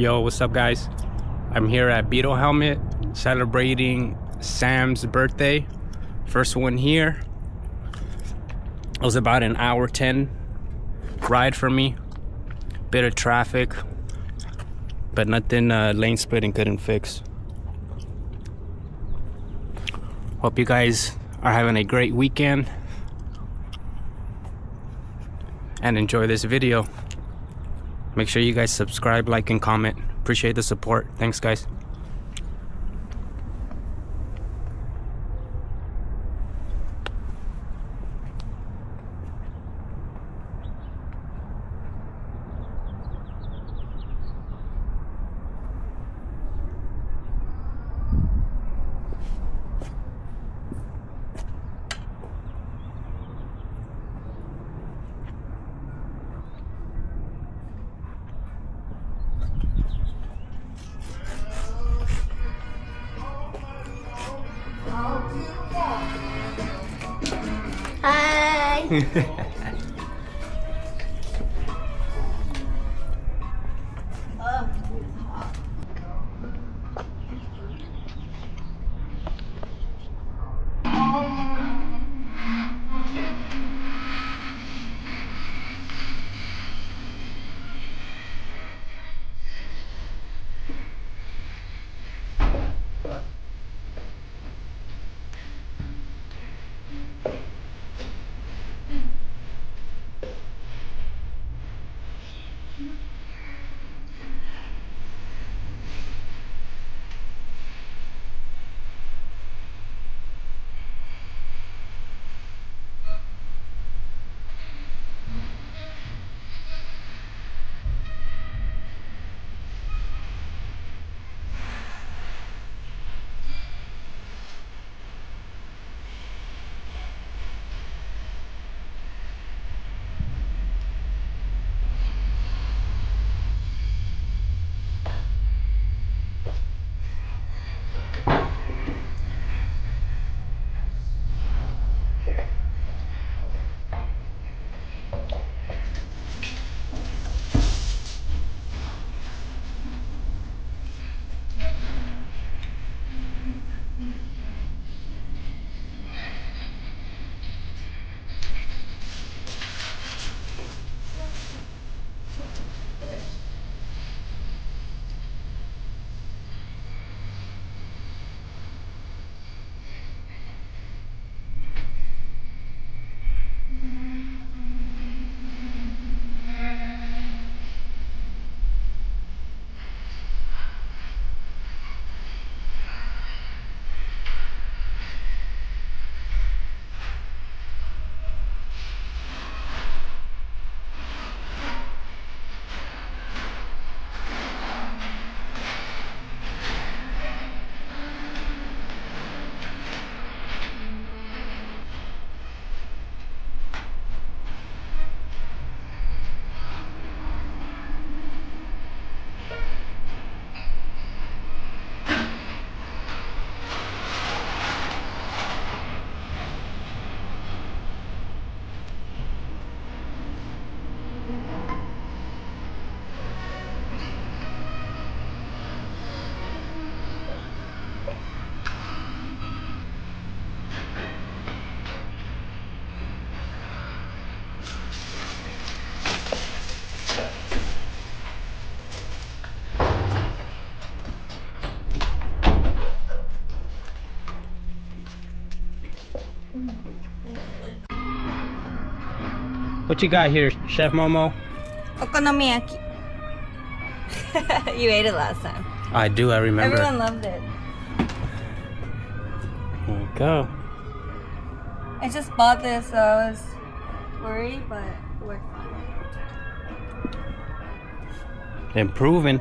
Yo, what's up guys? I'm here at Beetle Helmet celebrating Sam's birthday. First one here. It was about an hour 10 ride for me. Bit of traffic, but nothing lane splitting couldn't fix. Hope you guys are having a great weekend and enjoy this video. Make sure you guys subscribe, like, and comment. Appreciate the support. Thanks, guys. Hi. What you got here, Chef Momo? Okonomiyaki. You ate it last time. I do, I remember. Everyone loved it. There we go. I just bought this, so I was worried, but it worked fine. Improving.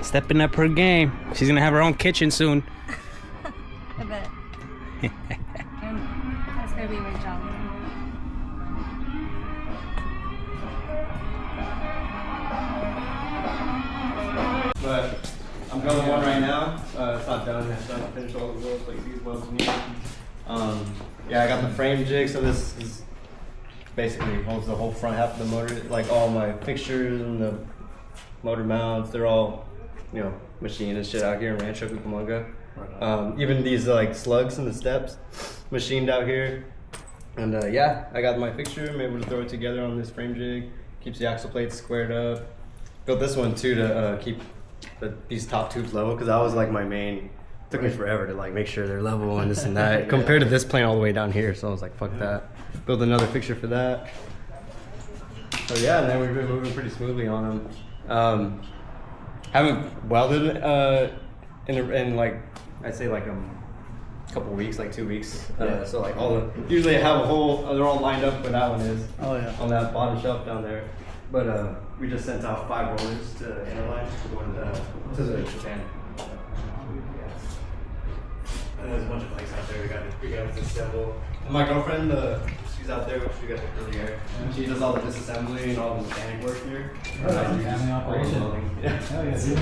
Stepping up her game. She's gonna have her own kitchen soon. I bet. That's gonna be my job. But I'm building one right now. It's not done yet, so I have to finish all the wheels like these ones need. Yeah, I got the frame jig, so this is basically holds the whole front half of the motor. Like all my fixtures and the motor mounts, they're all you know, machine and shit out here in Rancho Cucamonga. Even these like slugs in the steps, machined out here. And yeah, I got my fixture. I'm able to throw it together on this frame jig. Keeps the axle plates squared up. Built this one too to keep these top tubes level, because that was like my main. Took me forever to like make sure they're level and this and that compared to this plane all the way down here. So I was like, fuck that. Build another fixture for that. So yeah, and then we've been moving pretty smoothly on them. Haven't welded in like I'd say like a couple weeks, like 2 weeks. So like usually I have a whole, they're all lined up where that one is. Oh yeah. On that bottom shelf down there. But we just sent out 5 rollers to Interline to the Japan. And there's a bunch of bikes out there. We got to disassemble. And my girlfriend, she's out there. She got the curly hair. She does all the disassembly and all the mechanic work here. Family operation. Yeah. Hell yeah, dude.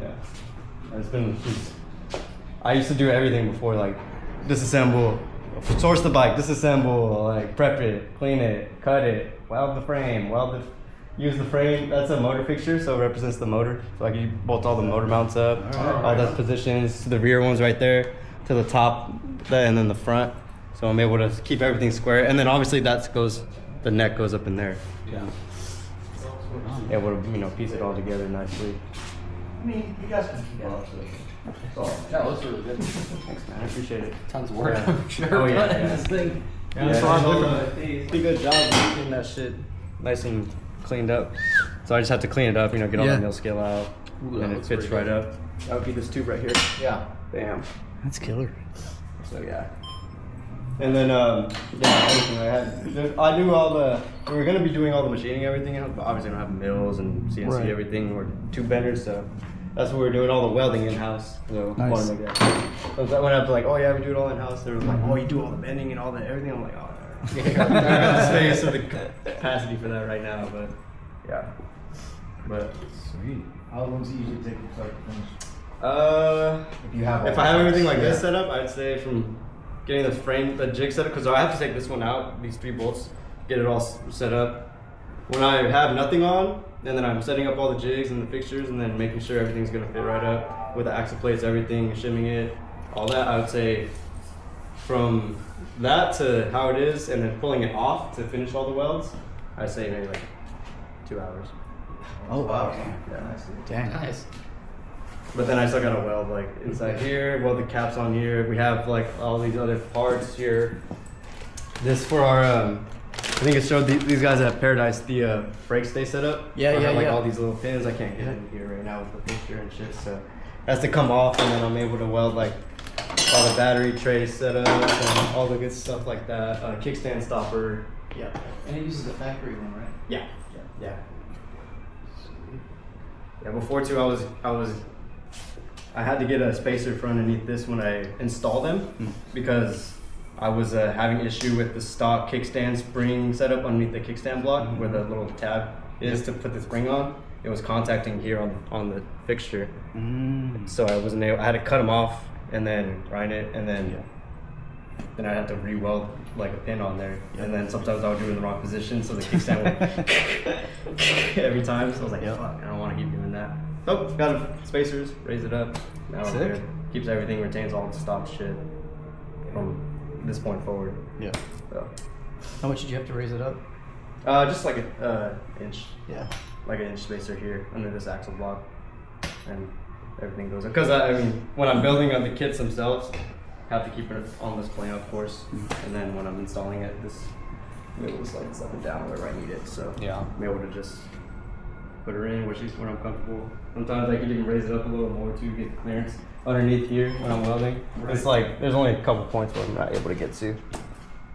Yeah. It's been. I used to do everything before, like disassemble, source the bike, disassemble, like prep it, clean it, cut it, weld the frame, use the frame. That's a motor fixture, so it represents the motor. So like you bolt all the motor mounts up, all the positions, the rear ones right there, to the top, and then the front. So I'm able to keep everything square, and then obviously the neck goes up in there. Yeah. Able to piece it all together nicely. I mean, you guys can keep up, so. That looks really good. Thanks, man. I appreciate it. Tons of work, Yeah. I'm sure. Oh, yeah, putting yeah. this thing. Pretty good job getting that shit nice and cleaned up. So I just have to clean it up, get all the mill scale out, Ooh, and that it looks fits pretty right good. up. That would be this tube right here. Yeah. Bam. That's killer. So yeah. And then everything I do all the. We were gonna be doing all the machining, everything, but obviously I don't have mills and CNC Right. everything or tube benders, so that's what we're doing, all the welding in house. So Nice. wanted to make that. So when I was like, oh yeah, we do it all in house, they were like, oh, you do all the bending and all that everything. I'm like, oh, no. I got the space or the capacity for that right now, but yeah. But Sweet. How long does it usually take from start to finish? If you have if I have everything like this set up, I'd say from getting the jig set up, because I have to take this one out, these 3 bolts, get it all set up. When I have nothing on, and then I'm setting up all the jigs and the fixtures, and then making sure everything's gonna fit right up with the axle plates, everything, shimming it, all that. I would say from that to how it is, and then pulling it off to finish all the welds, I'd say maybe like 2 hours. Oh wow. Yeah. Dang. Nice. But then I still gotta weld like inside here, weld the caps on here. We have like all these other parts here. This for our, I think it showed these guys at Paradise, the brake stay setup. Yeah, I yeah, have, like yeah. all these little pins. I can't get in here right now with the fixture and shit, so it has to come off, and then I'm able to weld like all the battery tray setup and all the good stuff like that. Kickstand stopper. Yeah. And it uses the factory one, right? Yeah. Yeah. Yeah. Before too, I had to get a spacer for underneath this when I installed them, because I was having issue with the stock kickstand spring setup underneath the kickstand block where the little tab is to put the spring on. It was contacting here on the fixture, so I wasn't able. I had to cut them off and then grind it, and then I had to re-weld like a pin on there, and then sometimes I would do it in the wrong position, so the kickstand would every time. So I was like, fuck, I don't want to keep doing that. Oh, got spacers, raise it up. Now I'm there. Keeps everything, retains all the stock shit from this point forward. Yeah. So, How much did you have to raise it up? just like an inch. Yeah. Like an inch spacer here under this axle block, and everything goes up. Because I mean, when I'm building on the kits themselves, I have to keep it on this plane, of course. And then when I'm installing it, I'm able to slide this up and down wherever I need it. So I'm able to just put her in where I'm comfortable. Sometimes I can even raise it up a little more to get the clearance underneath here when I'm welding. Right. It's like there's only a couple points where I'm not able to get to,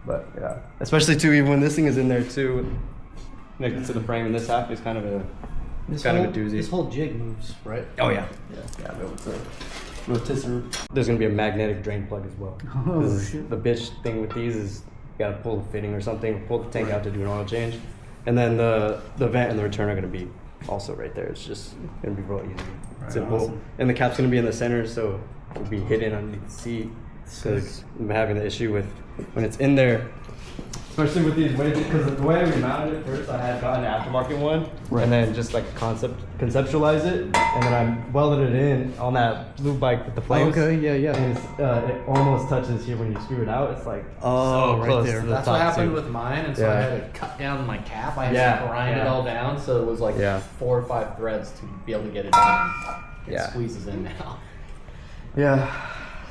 but yeah. Especially too, even when this thing is in there too, connected to the frame, and this half is kind of a doozy. This whole jig moves, right? Oh yeah. Yeah. I'm able to rotisserie. There's gonna be a magnetic drain plug as well. Oh shit. The bitch thing with these is you gotta pull the fitting or something, pull the tank out to do an oil change, and then the vent and the return are gonna be also right there. It's just gonna be real easy, simple. Awesome. And the cap's gonna be in the center, so it'll be hidden underneath the seat. Because I'm having the issue with when it's in there, especially with these ways, because the way we mounted it first, I had gotten an aftermarket one, Right. and then just like conceptualize it, and then I welded it in on that blue bike with the flames. Okay, yeah. And it almost touches here when you screw it out. It's like Oh, so right close there. to the That's top what happened too. with mine, and so Yeah. I had to cut down my cap. I had Yeah, to grind it yeah. all down, so it was like Yeah. 4 or 5 threads to be able to get it done. It Yeah. squeezes in now. Yeah.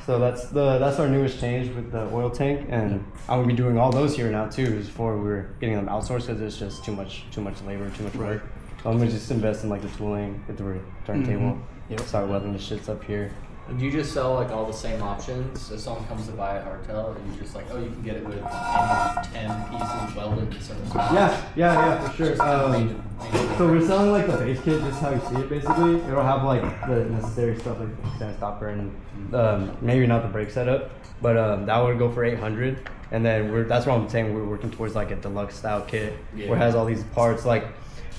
So that's our newest change with the oil tank, and I'm gonna be doing all those here now too. Before we were getting them outsourced because it's just too much labor, too much work. So I'm gonna just invest in like the tooling, get the turntable, start welding the shits up here. Do you just sell like all the same options? If someone comes to buy a hardtail, or you just like, oh, you can get it with any 10 pieces welded to certain spots? Yeah, for sure. So we're selling like the base kit, just how you see it basically. It'll have like the necessary stuff like the stand stopper and maybe not the brake setup, but that would go for 800. And then that's what I'm saying. We're working towards like a deluxe style kit where it has all these parts like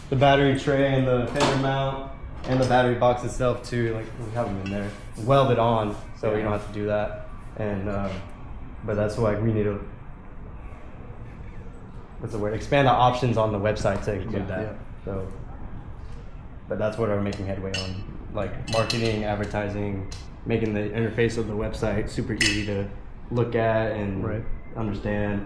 the battery tray and the fender mount and the battery box itself too. Like we have them in there, welded on, so you don't have to do that. And but that's why we need to. What's the word? Expand the options on the website to include that. Yeah. So, but that's what we're making headway on, like marketing, advertising, making the interface of the website super easy to look at and understand,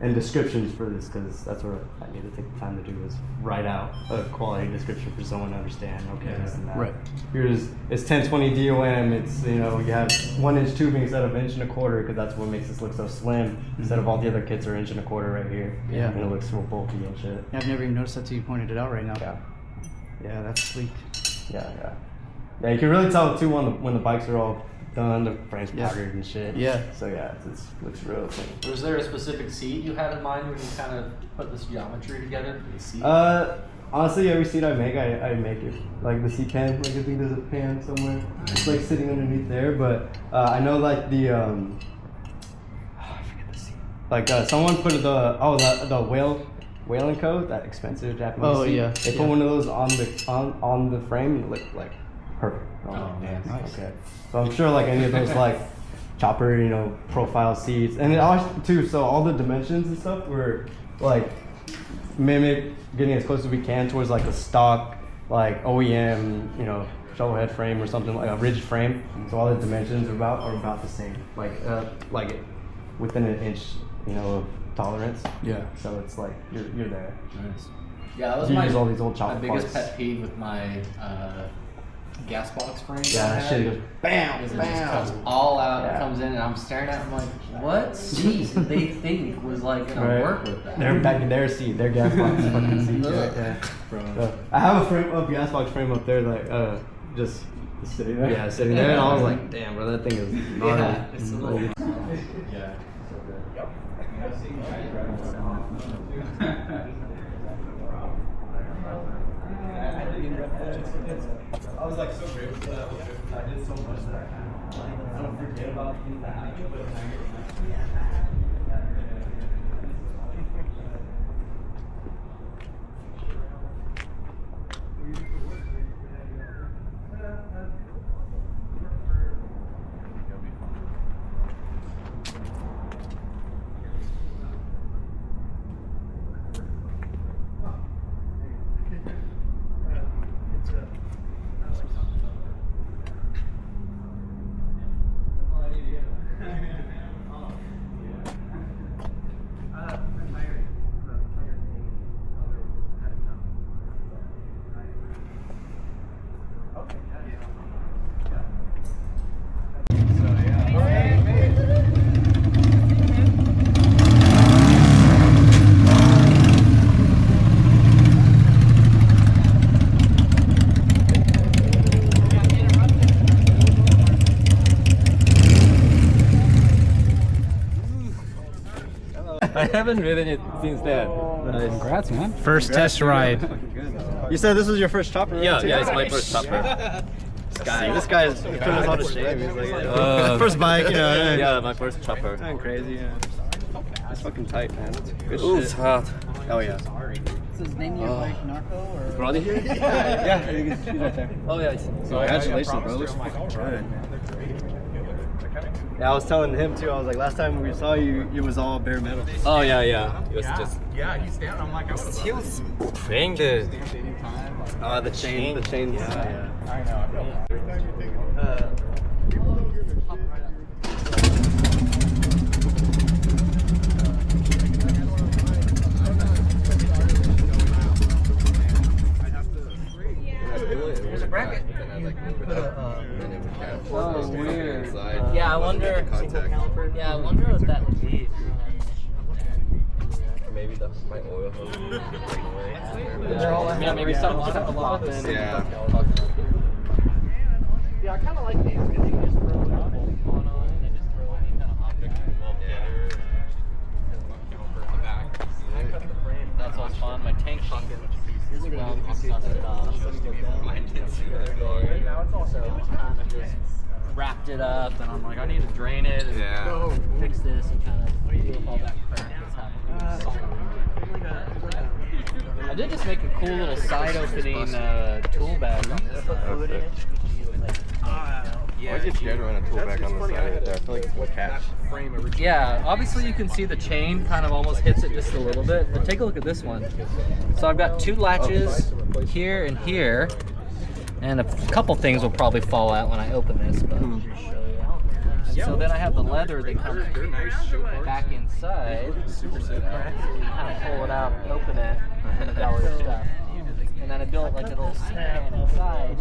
and descriptions for this, because that's what I need to take the time to do is write out a quality description for someone to understand. Okay, this and that. Right. Here's it's 1020 DOM. It's you have 1-inch tubing instead of 1.25 inch, because that's what makes this look so slim. Instead of all the other kits are 1.25 inch right here. Yeah. And it looks so bulky and shit. I've never even noticed that till you pointed it out right now. Yeah. Yeah, that's sleek. Yeah. Yeah, you can really tell too when the bikes are all done, the frames powdered and shit. Yeah. So yeah, it looks real clean. Was there a specific seat you had in mind when you kind of put this geometry together for the seat? Honestly, every seat I make it. Like the seat pan, like I think there's a pan somewhere. It's like sitting underneath there, but I know like the I forget the seat. Like someone put the whaling coat, that expensive Japanese seat. Yeah. They put one of those on the frame and it looked like perfect. Oh, man. Nice. Okay. So I'm sure like any of those like chopper, profile seats, and it also too. So all the dimensions and stuff were like mimic getting as close as we can towards like a stock like OEM, shovel head frame or something like a rigid frame. So all the dimensions are about the same, like within an inch, of tolerance. Yeah. So it's like you're there. Nice. Yeah, that was You my, use all these old my chopper biggest parts. pet peeve with my gas box frame. Yeah, that shit goes bam, Because it just bam. comes all out, Yeah. it comes in, and I'm staring at it, I'm like, what seat did they think was like gonna Right. work with that? They're back in their seat, their gas box fucking seat. Ugh. Yeah. So, I have a gas box frame up there, like just sitting there. Yeah, sitting there, and I was like, damn, bro, that thing is gnarly. Yeah, it's a little. Yeah. I was like so grateful for that. I did so much that I don't forget about things that happen, but I I haven't ridden it since then. Congrats, man. First test ride. You said this was your first chopper? Yeah, it's my first chopper. This guy is putting us on a shame. He's like, first bike, Yeah, my first chopper. Kind of crazy, yeah. It's fucking tight, man. That's good Ooh, shit. it's hot. Oh yeah. So his name like Narco or? Brody here? Yeah, he's right there. Oh yeah, I see. Congratulations, bro. Looks fucking good. Yeah, I was telling him too. I was like, last time we saw you, it was all bare metal. Oh yeah, yeah. It was just. Yeah, he's down. I'm like, He was playing the. The chain. Yeah. I know. There's a bracket. Oh, weird. Yeah, I wonder. Yeah, I wonder what that would be. Maybe my oil hose. Yeah, maybe something should have locked in. Yeah. Yeah, I kind of like these because you can just throw it on and then just throw any kind of object involved together. I cut the frame. That's what's fun. My tank bucket is well dusted off. So I kind of just wrapped it up, and I'm like, I need to drain it and fix this and kind of deal with all that crap that's happening. I did just make a cool little side opening tool bag on this. I get scared to run a tool back on the side there. I feel like it's a catch. Yeah, obviously you can see the chain kind of almost hits it just a little bit, but take a look at this one. So I've got two latches here and here, and a couple things will probably fall out when I open this, but I'll just show you. And so then I have the leather that comes back inside. You kind of pull it out, open it, and it's all your stuff. And then I built like a little stand inside,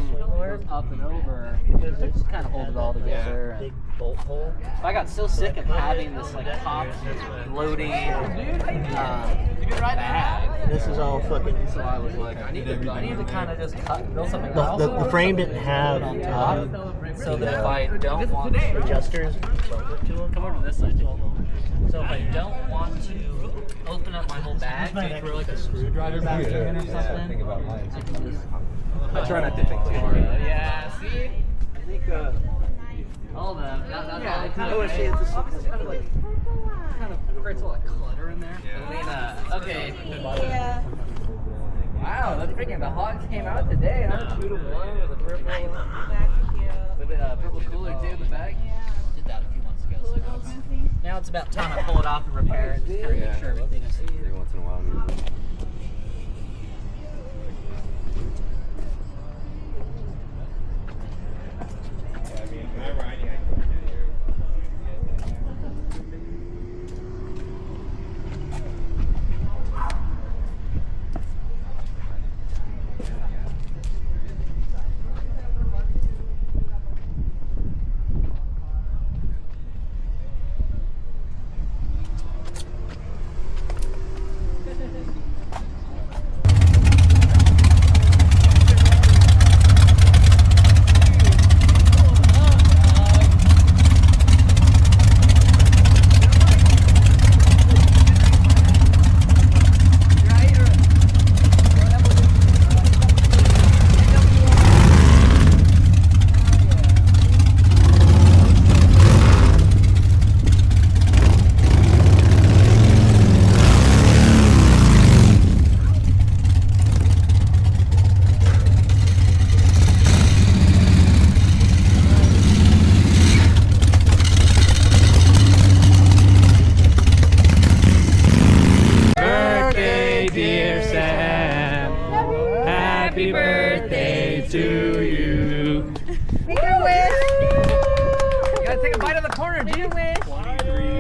up and over, to just kind of hold it all together. Big bolt hole. I got so sick of having this like top loading bag. This is all fucking. So I was like, I need to kind of just build something else. The frame didn't have so that if I don't want to adjusters. come over to this side too. So if I don't want to open up my whole bag, I throw like a screwdriver back there or something. I think about mine. I can just. I try not to think too hard. Yeah, see? I think All that. That's all I I would say it's kind of like kind of creates a lot of clutter in there. I mean, okay. Yeah. Wow, that's freaking, the hogs came out today, huh? 2 to 1 with a purple, That's cute. with a purple cooler too in the bag. Did that a few months ago, so now it's about time to pull it off and repair it, just kind of make sure everything is. Every once in a while.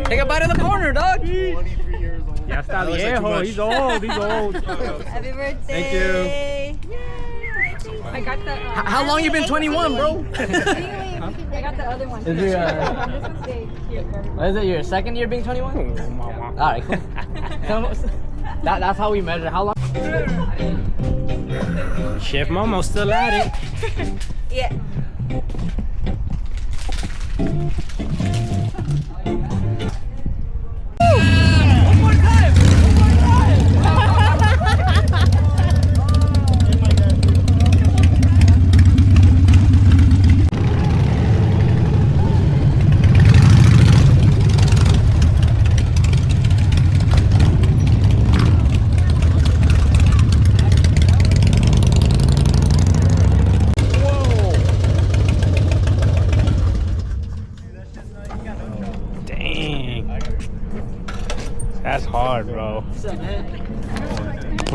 Take a bite of the corner, dog. 23 years old. Ya está viejo. He's old. He's old. Happy birthday. Thank you. I got the. How long you been 21, bro? I got the other one. Is your, This one's big. Here, What is it, your second year being 21? Alright, cool. That's how we measure. How long? Chef Momo still at it. Yeah.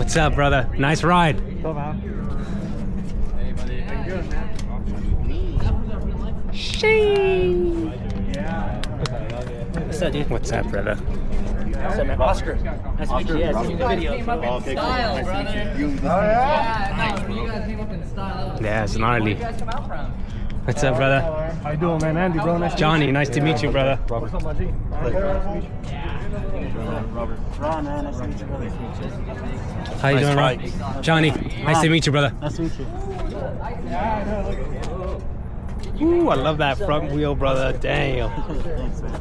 What's up, brother? Nice ride. Hey, buddy. How you doing, man? What's up, dude? What's up, brother? What's up, man? Oscar. Nice to meet you. Yeah, I've seen the video. Style, brother. Oh, yeah? Yeah, no, you guys came up in style. Yeah, it's gnarly. Where you guys come out from? What's up, brother? How you doing, man? Andy, bro. Nice Johnny, nice to meet you, brother. What's up, my G? Robert. Ron, man. Nice to meet you, brother. How you doing, Ron? Johnny, nice to meet you, brother. Nice to meet you. Ooh, I love that front wheel, brother. Damn. Thanks, man.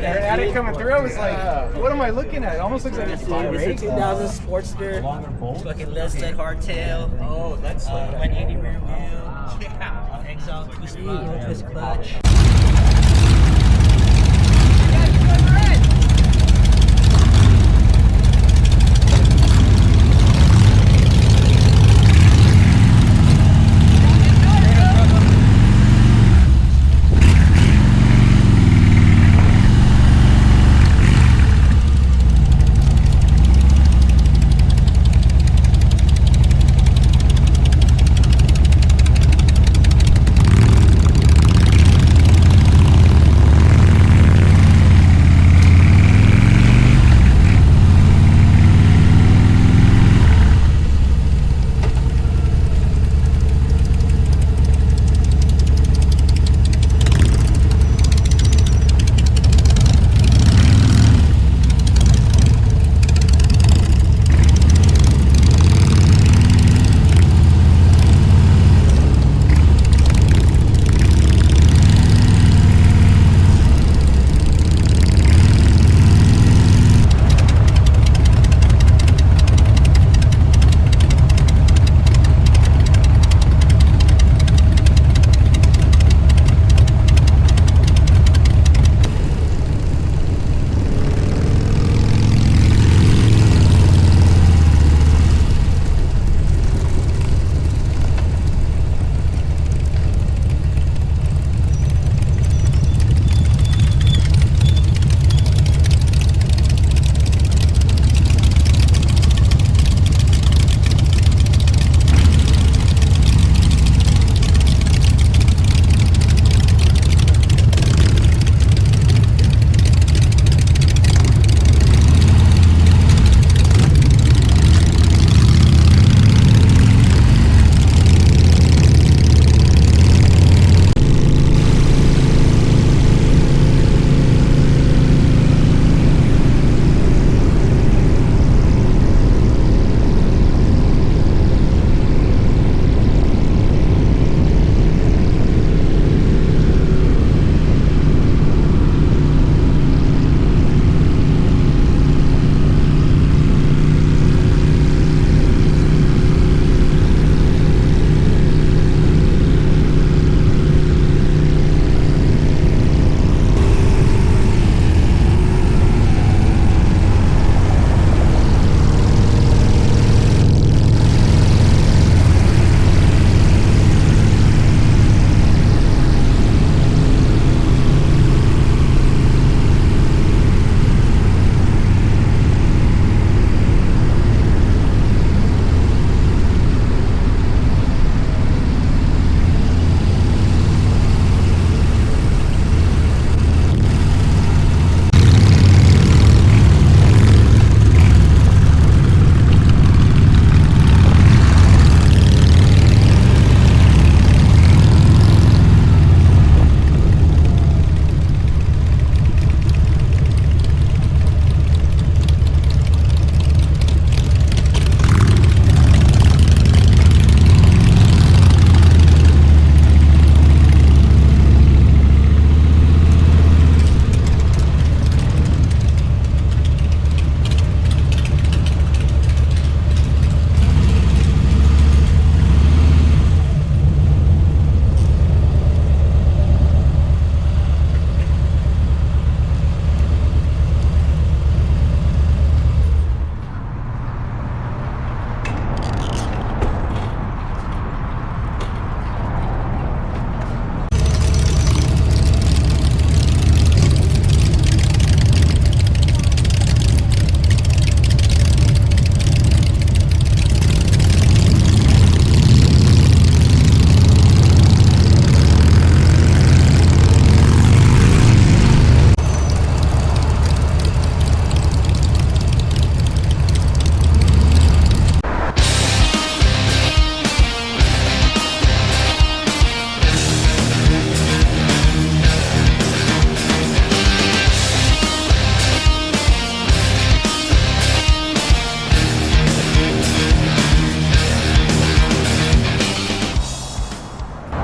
Addy coming through, I was like, what am I looking at? It almost looks like it's It's a 2000 Sportster. Fucking left side hardtail. Oh, that's 180 rear wheel. Yeah. Exhaust, twist clutch.